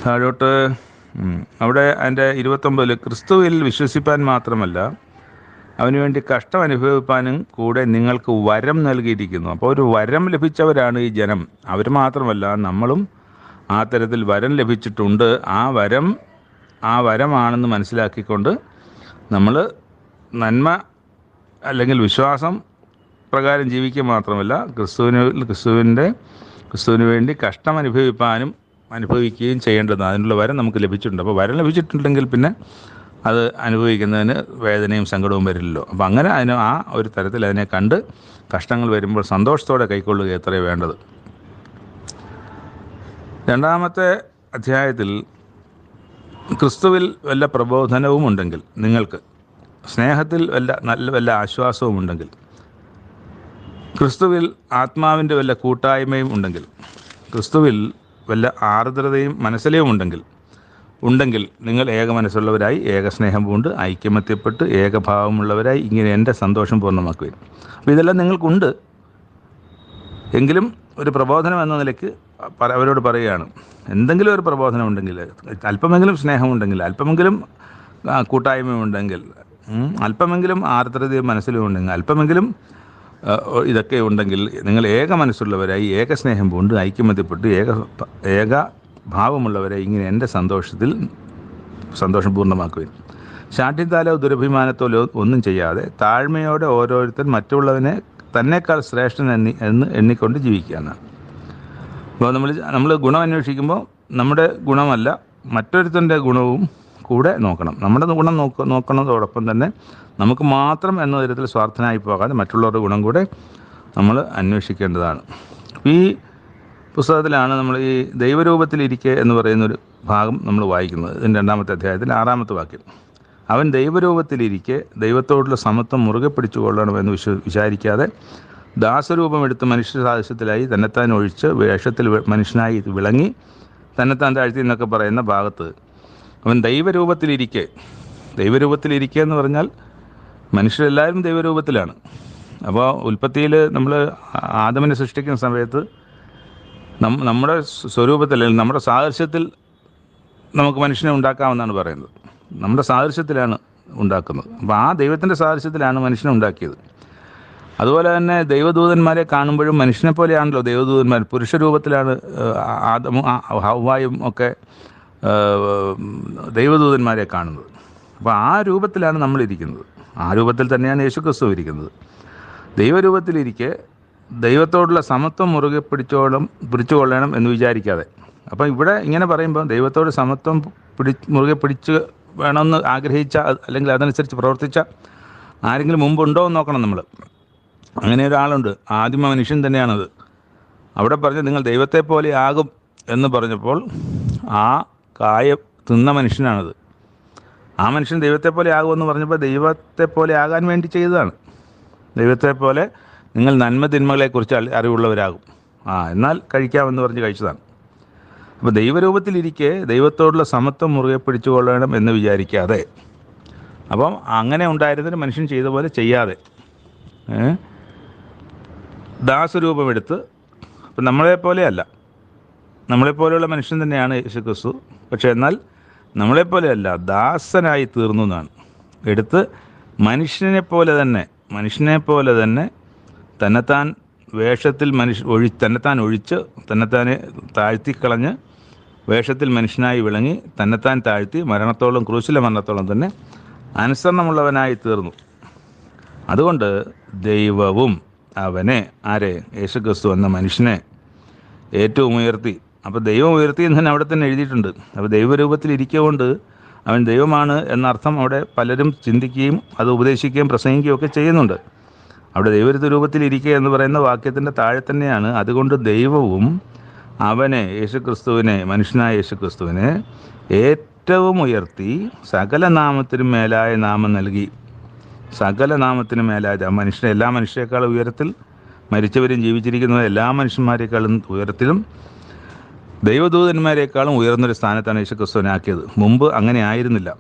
താഴോട്ട് അവിടെ അതിൻ്റെ 29 ക്രിസ്തുവിൽ വിശ്വസിപ്പാൻ മാത്രമല്ല അവനുവേണ്ടി കഷ്ടം അനുഭവിപ്പാനും കൂടെ നിങ്ങൾക്ക് വരം നൽകിയിരിക്കുന്നു. അപ്പോൾ ഒരു വരം ലഭിച്ചവരാണ് ഈ ജനം. അവർ മാത്രമല്ല, നമ്മളും ആ തരത്തിൽ വരം ലഭിച്ചിട്ടുണ്ട്. ആ വരമാണെന്ന് മനസ്സിലാക്കിക്കൊണ്ട് നമ്മൾ നന്മ അല്ലെങ്കിൽ വിശ്വാസം പ്രകാരം ജീവിക്കുക മാത്രമല്ല, ക്രിസ്തുവിന് വേണ്ടി കഷ്ടം അനുഭവിക്കുകയും ചെയ്യേണ്ടത്. അതിനുള്ള വരം നമുക്ക് ലഭിച്ചിട്ടുണ്ട്. അപ്പോൾ വരം ലഭിച്ചിട്ടുണ്ടെങ്കിൽ പിന്നെ അത് അനുഭവിക്കുന്നതിന് വേദനയും സങ്കടവും വരില്ലല്ലോ. അപ്പം അങ്ങനെ ആ ഒരു തരത്തിൽ അതിനെ കണ്ട് കഷ്ടങ്ങൾ വരുമ്പോൾ സന്തോഷത്തോടെ കൈക്കൊള്ളുക എത്രയേ വേണ്ടത്. രണ്ടാമത്തെ അധ്യായത്തിൽ ക്രിസ്തുവിൽ വല്ല പ്രബോധനവും ഉണ്ടെങ്കിൽ, നിങ്ങൾക്ക് സ്നേഹത്തിൽ വല്ല ആശ്വാസവും ഉണ്ടെങ്കിൽ, ക്രിസ്തുവിൽ ആത്മാവിൻ്റെ വല്ല കൂട്ടായ്മയും ഉണ്ടെങ്കിൽ, ക്രിസ്തുവിൽ വല്ല ആർദ്രതയും മനസ്സിലെയും ഉണ്ടെങ്കിൽ നിങ്ങൾ ഏക മനസ്സുള്ളവരായി ഏകസ്നേഹം പൂണ്ട് ഐക്യമത്യപ്പെട്ട് ഏകഭാവമുള്ളവരായി ഇങ്ങനെ എൻ്റെ സന്തോഷം പൂർണ്ണമാക്കുകയും. അപ്പോൾ ഇതെല്ലാം നിങ്ങൾക്കുണ്ട്. എങ്കിലും ഒരു പ്രബോധനം എന്ന നിലയ്ക്ക് അവരോട് പറയുകയാണ്, എന്തെങ്കിലും ഒരു പ്രബോധനം ഉണ്ടെങ്കിൽ, അല്പമെങ്കിലും സ്നേഹമുണ്ടെങ്കിൽ, അല്പമെങ്കിലും കൂട്ടായ്മയുണ്ടെങ്കിൽ, അല്പമെങ്കിലും ആർദ്രതയും മനസ്സിലും ഉണ്ടെങ്കിൽ, അല്പമെങ്കിലും ഇതൊക്കെ ഉണ്ടെങ്കിൽ നിങ്ങൾ ഏക മനസ്സുള്ളവരായി ഏകസ്നേഹം പൂണ്ട് ഐക്യമത്യപ്പെട്ട് ഏക ഭാവമുള്ളവരെ ഇങ്ങനെ എൻ്റെ സന്തോഷം പൂർണ്ണമാക്കുകയും. ശാഠ്യത്താലോ ദുരഭിമാനത്തോലോ ഒന്നും ചെയ്യാതെ താഴ്മയോടെ ഓരോരുത്തർ മറ്റുള്ളവനെ തന്നെക്കാൾ ശ്രേഷ്ഠൻ എന്ന് എണ്ണിക്കൊണ്ട് ജീവിക്കുക എന്നാണ്. അപ്പോൾ നമ്മൾ ഗുണം അന്വേഷിക്കുമ്പോൾ നമ്മുടെ ഗുണമല്ല മറ്റൊരുത്തൻ്റെ ഗുണവും കൂടെ നോക്കണം. നമ്മുടെ ഗുണം നോക്കുന്നതോടൊപ്പം തന്നെ നമുക്ക് മാത്രം എന്ന തരത്തിൽ സ്വാർത്ഥനായി പോകാതെ മറ്റുള്ളവരുടെ ഗുണം കൂടെ നമ്മൾ അന്വേഷിക്കേണ്ടതാണ്. ഈ പുസ്തകത്തിലാണ് നമ്മൾ ഈ ദൈവരൂപത്തിലിരിക്കെ എന്ന് പറയുന്നൊരു ഭാഗം നമ്മൾ വായിക്കുന്നത്. ഇതിൻ്റെ 2-ാമത്തെ അധ്യായത്തിൽ 6-ാമത്തെ വാക്യം, അവൻ ദൈവരൂപത്തിലിരിക്കെ ദൈവത്തോടുള്ള സമത്വം മുറുകെ പിടിച്ചുകൊള്ളണമെന്ന് വിചാരിക്കാതെ ദാസരൂപം എടുത്ത് മനുഷ്യ സാദൃശ്യത്തിലായി തന്നെത്താൻ ഒഴിച്ച് വേഷത്തിൽ മനുഷ്യനായി വിളങ്ങി തന്നെത്താൻ താഴ്ത്തി എന്നൊക്കെ പറയുന്ന ഭാഗത്ത് അവൻ ദൈവരൂപത്തിലിരിക്കെ എന്ന് പറഞ്ഞാൽ മനുഷ്യരെല്ലാവരും ദൈവരൂപത്തിലാണ്. അപ്പോൾ ഉൽപ്പത്തിയിൽ നമ്മൾ ആദമിനെ സൃഷ്ടിക്കുന്ന സമയത്ത് നമ്മുടെ സ്വരൂപത്തിൽ, നമ്മുടെ സാദൃശ്യത്തിൽ നമുക്ക് മനുഷ്യനെ ഉണ്ടാക്കാമെന്നാണ് പറയുന്നത്. നമ്മുടെ സാദൃശ്യത്തിലാണ് ഉണ്ടാക്കുന്നത്. അപ്പോൾ ആ ദൈവത്തിൻ്റെ സാദൃശ്യത്തിലാണ് മനുഷ്യനെ ഉണ്ടാക്കിയത്. അതുപോലെ തന്നെ ദൈവദൂതന്മാരെ കാണുമ്പോഴും മനുഷ്യനെ പോലെയാണല്ലോ ദൈവദൂതന്മാർ. പുരുഷരൂപത്തിലാണ് ആദമും ഹവ്വായും ഒക്കെ ദൈവദൂതന്മാരെ കാണുന്നത്. അപ്പോൾ ആ രൂപത്തിലാണ് നമ്മളിരിക്കുന്നത്. ആ രൂപത്തിൽ തന്നെയാണ് യേശുക്രിസ്തു ഇരിക്കുന്നത്. ദൈവരൂപത്തിലിരിക്കെ ദൈവത്തോടുള്ള സമത്വം മുറുകെ പിടിച്ചുകൊള്ളണം എന്ന് വിചാരിക്കാതെ. അപ്പം ഇവിടെ ഇങ്ങനെ പറയുമ്പോൾ ദൈവത്തോട് സമത്വം മുറുകെ പിടിച്ച് വേണമെന്ന് ആഗ്രഹിച്ച, അല്ലെങ്കിൽ അതനുസരിച്ച് പ്രവർത്തിച്ച ആരെങ്കിലും മുമ്പുണ്ടോ എന്ന് നോക്കണം നമ്മൾ. അങ്ങനെ ഒരാളുണ്ട്, ആദിമ മനുഷ്യൻ തന്നെയാണത്. അവിടെ പറഞ്ഞ് നിങ്ങൾ ദൈവത്തെ പോലെ ആകും എന്ന് പറഞ്ഞപ്പോൾ ആ കായ തിന്ന മനുഷ്യനാണത്. ആ മനുഷ്യൻ ദൈവത്തെ പോലെ ആകുമെന്ന് പറഞ്ഞപ്പോൾ ദൈവത്തെ പോലെ ആകാൻ വേണ്ടി ചെയ്തതാണ്. ദൈവത്തെ പോലെ നിങ്ങൾ നന്മ തിന്മകളെക്കുറിച്ച് അറിവുള്ളവരാകും, എന്നാൽ കഴിക്കാമെന്ന് പറഞ്ഞ് കഴിച്ചതാണ്. അപ്പോൾ ദൈവരൂപത്തിലിരിക്കെ ദൈവത്തോടുള്ള സമത്വം മുറുകെ പിടിച്ചുകൊള്ളണം എന്ന് വിചാരിക്കാതെ, അപ്പം അങ്ങനെ ഉണ്ടായിരുന്നൊരു മനുഷ്യൻ ചെയ്ത പോലെ ചെയ്യാതെ ദാസരൂപമെടുത്ത്, അപ്പം നമ്മളെപ്പോലെയല്ല, നമ്മളെപ്പോലെയുള്ള മനുഷ്യൻ തന്നെയാണ് യേശുക്രിസ്തു. പക്ഷേ എന്നാൽ നമ്മളെപ്പോലെയല്ല, ദാസനായി തീർന്നു എന്നാണ്. എടുത്ത് മനുഷ്യനെ പോലെ തന്നെ തന്നെത്താൻ വേഷത്തിൽ തന്നെത്താൻ ഒഴിച്ച് തന്നെത്താനെ താഴ്ത്തിക്കളഞ്ഞ് വേഷത്തിൽ മനുഷ്യനായി വിളങ്ങി തന്നെത്താൻ താഴ്ത്തി ക്രൂശിലെ മരണത്തോളം തന്നെ അനുസരണമുള്ളവനായി തീർന്നു. അതുകൊണ്ട് ദൈവവും അവനെ, യേശുക്രിസ്തു എന്ന മനുഷ്യനെ ഏറ്റവും ഉയർത്തി. അപ്പോൾ ദൈവം ഉയർത്തി എന്ന് തന്നെ അവിടെ തന്നെ എഴുതിയിട്ടുണ്ട്. അപ്പോൾ ദൈവരൂപത്തിൽ ഇരിക്കൊണ്ട് അവൻ ദൈവമാണ് എന്നർത്ഥം അവിടെ പലരും ചിന്തിക്കുകയും അത് ഉപദേശിക്കുകയും പ്രസംഗിക്കുകയും ഒക്കെ ചെയ്യുന്നുണ്ട്. അവിടെ ദൈവരൂപത്തിൽ ഇരിക്കുക എന്ന് പറയുന്ന വാക്യത്തിൻ്റെ താഴെ തന്നെയാണ് അതുകൊണ്ട് ദൈവവും അവനെ, യേശുക്രിസ്തുവിനെ, മനുഷ്യനായ യേശുക്രിസ്തുവിനെ ഏറ്റവും ഉയർത്തി സകല നാമത്തിനും മേലായ നാമം നൽകി. സകല നാമത്തിനും മേലായ മനുഷ്യനെ, എല്ലാ മനുഷ്യരെക്കാളും ഉയരത്തിൽ, മരിച്ചവരും ജീവിച്ചിരിക്കുന്നവരും എല്ലാ മനുഷ്യന്മാരെക്കാളും ഉയരത്തിലും ദൈവദൂതന്മാരെക്കാളും ഉയർന്നൊരു സ്ഥാനത്താണ് യേശുക്രിസ്തുവിനെ ആക്കിയത്. മുമ്പ് അങ്ങനെ ആയിരുന്നില്ല.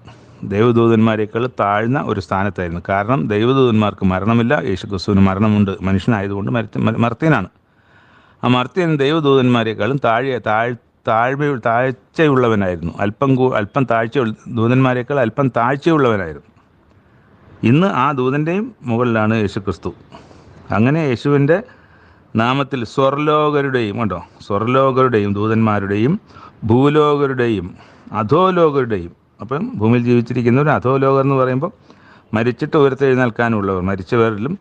ദൈവദൂതന്മാരെക്കാൾ താഴ്ന്ന ഒരു സ്ഥാനത്തായിരുന്നു. കാരണം ദൈവദൂതന്മാർക്ക് മരണമില്ല, യേശുക്രിസ്തുവിന് മരണമുണ്ട്. മനുഷ്യനായതുകൊണ്ട് മർത്യനാണ്. ആ മർത്യൻ ദൈവദൂതന്മാരെക്കാളും താഴ്ചയുള്ളവനായിരുന്നു. അല്പം ദൂതന്മാരെക്കാൾ അല്പം താഴ്ചയുള്ളവനായിരുന്നു. ഇന്ന് ആ ദൂതൻ്റെയും മുകളിലാണ് യേശുക്രിസ്തു. അങ്ങനെ യേശുവിൻ്റെ നാമത്തിൽ സ്വർലോകരുടെയും ദൂതന്മാരുടെയും ഭൂലോകരുടെയും അധോലോകരുടെയും, അപ്പം ഭൂമിയിൽ ജീവിച്ചിരിക്കുന്നവർ, അധോലോകർ എന്ന് പറയുമ്പോൾ മരിച്ചിട്ട് ഉയർത്തെഴുന്നേൽക്കാനുള്ളവർ, മരിച്ചവരിലും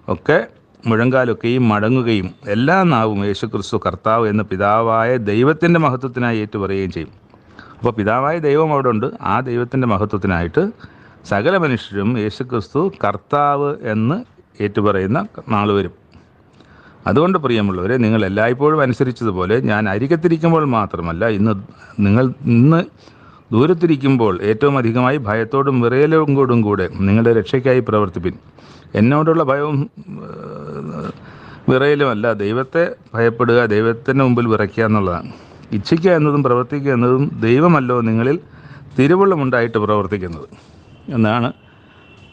ഒക്കെ മുഴങ്കാലൊക്കെയും മടങ്ങുകയും എല്ലാ നാവും യേശുക്രിസ്തു കർത്താവ് എന്ന് പിതാവായ ദൈവത്തിൻ്റെ മഹത്വത്തിനായി ഏറ്റുപറയുകയും ചെയ്യും. അപ്പോൾ പിതാവായ ദൈവം അവിടെ ഉണ്ട്. ആ ദൈവത്തിൻ്റെ മഹത്വത്തിനായിട്ട് സകല മനുഷ്യരും യേശുക്രിസ്തു കർത്താവ് എന്ന് ഏറ്റുപറയുന്ന നാൾ വരും. അതുകൊണ്ട് പ്രിയമുള്ളവരെ, നിങ്ങൾ എല്ലായ്പ്പോഴും അനുസരിച്ചതുപോലെ ഞാൻ അരികത്തിരിക്കുമ്പോൾ മാത്രമല്ല, ഇന്ന് ദൂരത്തിരിക്കുമ്പോൾ ഏറ്റവും അധികമായി ഭയത്തോടും വിറയലോടും കൂടെ നിങ്ങളുടെ രക്ഷയ്ക്കായി പ്രവർത്തിപ്പിൻ. എന്നോടുള്ള ഭയവും വിറയലുമല്ല, ദൈവത്തെ ഭയപ്പെടുക, ദൈവത്തിൻ്റെ മുമ്പിൽ വിറയ്ക്കുക എന്നുള്ളതാണ്. ഇച്ഛിക്കുക എന്നതും പ്രവർത്തിക്കുക എന്നതും ദൈവമല്ലോ നിങ്ങളിൽ തിരുവുള്ളമുണ്ടായിട്ട് പ്രവർത്തിക്കുന്നത് എന്നാണ്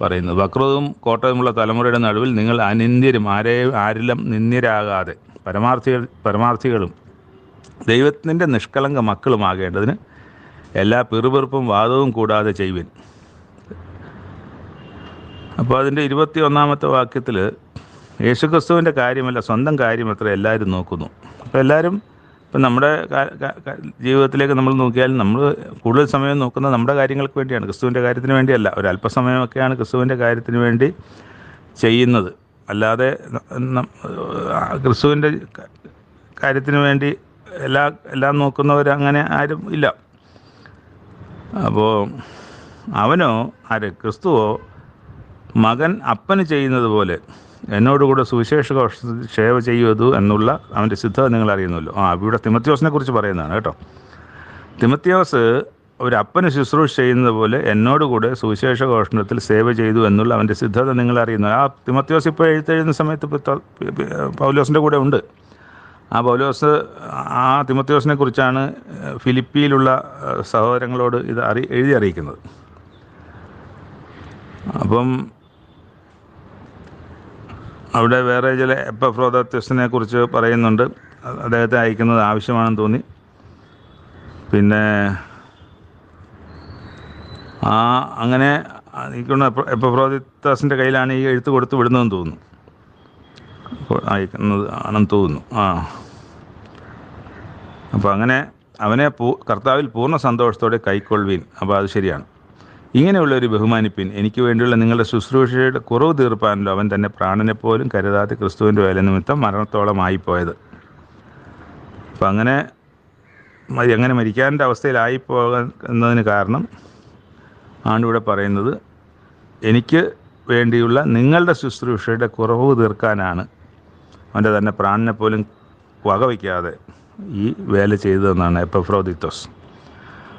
പറയുന്നത്. വക്രവും കോട്ടവുമുള്ള തലമുറയുടെ നടുവിൽ നിങ്ങൾ അനിന്ദ്യരും, ആരിലും നിന്ദ്യരാകാതെ പരമാർത്ഥികളും ദൈവത്തിൻ്റെ നിഷ്കളങ്ക മക്കളുമാകേണ്ടതിന് എല്ലാ പിറുപിറുപ്പും വാദവും കൂടാതെ ചെയ്യുവിൻ. അപ്പോൾ അതിൻ്റെ 21-ാമത്തെ വാക്യത്തിൽ യേശുക്രിസ്തുവിൻ്റെ കാര്യമല്ല, സ്വന്തം കാര്യമത്ര എല്ലാവരും നോക്കുന്നു. അപ്പോൾ എല്ലാവരും ഇപ്പം നമ്മുടെ ജീവിതത്തിലേക്ക് നമ്മൾ നോക്കിയാൽ നമ്മൾ കൂടുതൽ സമയം നോക്കുന്നത് നമ്മുടെ കാര്യങ്ങൾക്ക് വേണ്ടിയാണ്, ക്രിസ്തുവിൻ്റെ കാര്യത്തിന് വേണ്ടിയല്ല. ഒരല്പസമയമൊക്കെയാണ് ക്രിസ്തുവിൻ്റെ കാര്യത്തിന് വേണ്ടി ചെയ്യുന്നത്. അല്ലാതെ ക്രിസ്തുവിൻ്റെ കാര്യത്തിന് വേണ്ടി എല്ലാം നോക്കുന്നവർ അങ്ങനെ ആരും ഇല്ല. അപ്പോൾ അവനോ ക്രിസ്തുവോ മകൻ അപ്പന് ചെയ്യുന്നത് പോലെ എന്നോടുകൂടെ സുവിശേഷ സേവ ചെയ്യുവതു എന്നുള്ള അവൻ്റെ സിദ്ധത നിങ്ങൾ അറിയുന്നല്ലോ. ഇവിടെ തിമത്തിയോസിനെ കുറിച്ച് പറയുന്നതാണ് കേട്ടോ. തിമത്തിയോസ് ഒരു അപ്പന് ശുശ്രൂഷ ചെയ്യുന്നത് പോലെ എന്നോടുകൂടെ സുവിശേഷ ഘോഷണത്തിൽ സേവ ചെയ്തു എന്നുള്ള അവൻ്റെ സിദ്ധത നിങ്ങൾ അറിയുന്നു. ആ തിമോത്തിയോസ് ഇപ്പോൾ എഴുത്തെഴുതുന്ന സമയത്ത് പൗലോസിൻ്റെ കൂടെ ഉണ്ട്. ആ പൗലോസ് ആ തിമോത്തിയോസിനെ കുറിച്ചാണ് ഫിലിപ്പിയിലുള്ള സഹോദരങ്ങളോട് ഇത് എഴുതി അറിയിക്കുന്നത്. അപ്പം അവിടെ വേറെ ചില എപ്പഫ്രോദിത്തോസിനെ കുറിച്ച് പറയുന്നുണ്ട്. അദ്ദേഹത്തെ അയക്കുന്നത് ആവശ്യമാണെന്ന് തോന്നി. പിന്നെ അങ്ങനെ എനിക്കൊന്ന് എപ്പഫ്രോദിത്തോസിൻ്റെ കയ്യിലാണ് ഈ എഴുത്ത് കൊടുത്ത് വിടുന്നതെന്ന് തോന്നുന്നു, അയക്കുന്നത് ആണെന്ന് തോന്നുന്നു. അപ്പോൾ അങ്ങനെ അവനെ കർത്താവിൽ പൂർണ്ണ സന്തോഷത്തോടെ കൈക്കൊള്ളുവീൻ. അപ്പോൾ അത് ശരിയാണ്. ഇങ്ങനെയുള്ളൊരു ബഹുമാനിപ്പിൻ. എനിക്ക് വേണ്ടിയുള്ള നിങ്ങളുടെ ശുശ്രൂഷയുടെ കുറവ് തീർപ്പാനല്ലോ അവൻ തന്നെ പ്രാണനെപ്പോലും കരുതാതെ ക്രിസ്തുവിൻ്റെ വേല നിമിത്തം മരണത്തോളമായിപ്പോയത്. അപ്പം അങ്ങനെ മരിക്കാൻ്റെ അവസ്ഥയിലായിപ്പോകുന്നതിന് കാരണം ആണ് ഇവിടെ പറയുന്നത്. എനിക്ക് വേണ്ടിയുള്ള നിങ്ങളുടെ ശുശ്രൂഷയുടെ കുറവ് തീർക്കാനാണ് അവൻ്റെ തന്നെ പ്രാണനെ പോലും വകവയ്ക്കാതെ ഈ വേല ചെയ്തതെന്നാണ് എപ്പഫ്രോദിത്തോസ്.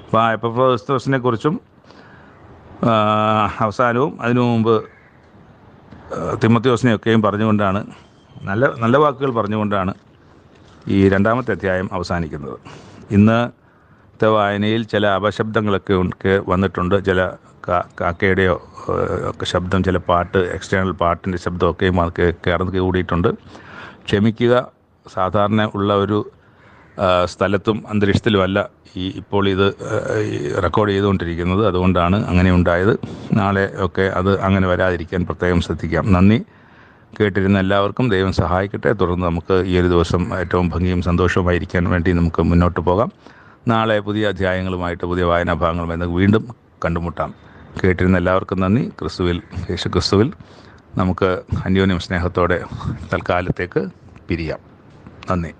അപ്പോൾ ആ എപ്പഫ്രോദിത്തോസിനെ കുറിച്ചും അവസാനവും അതിനു മുമ്പ് തിമോത്തിയോസിനെയൊക്കെയും പറഞ്ഞുകൊണ്ടാണ്, നല്ല വാക്കുകൾ പറഞ്ഞുകൊണ്ടാണ് ഈ 2-ാമത്തെ അധ്യായം അവസാനിക്കുന്നത്. ഇന്നത്തെ വായനയിൽ ചില അപശബ്ദങ്ങളൊക്കെ വന്നിട്ടുണ്ട്. ചില കാക്കയുടെയോ ഒക്കെ ശബ്ദം, ചില എക്സ്റ്റേണൽ പാട്ടിൻ്റെ ശബ്ദമൊക്കെയും കയർന്ന് കൂടിയിട്ടുണ്ട്. ക്ഷമിക്കുക. സാധാരണ ഉള്ള ഒരു സ്ഥലത്തും അന്തരീക്ഷത്തിലുമല്ല ഇപ്പോൾ ഇത് റെക്കോർഡ് ചെയ്തുകൊണ്ടിരിക്കുന്നത്. അതുകൊണ്ടാണ് അങ്ങനെ ഉണ്ടായത്. നാളെ ഒക്കെ അത് അങ്ങനെ വരാതിരിക്കാൻ പ്രത്യേകം ശ്രദ്ധിക്കാം. നന്ദി. കേട്ടിരുന്ന എല്ലാവർക്കും ദൈവം സഹായിക്കട്ടെ. തുടർന്ന് നമുക്ക് ഈ ഒരു ദിവസം ഏറ്റവും ഭംഗിയും സന്തോഷവുമായിരിക്കാൻ വേണ്ടി നമുക്ക് മുന്നോട്ട് പോകാം. നാളെ പുതിയ അധ്യായങ്ങളുമായിട്ട് പുതിയ വായനാഭാഗങ്ങളുമായി വീണ്ടും കണ്ടുമുട്ടാം. കേട്ടിരുന്ന എല്ലാവർക്കും നന്ദി. യേശു ക്രിസ്തുവിൽ നമുക്ക് അന്യോന്യം സ്നേഹത്തോടെ തൽക്കാലത്തേക്ക് പിരിയാം. നന്ദി.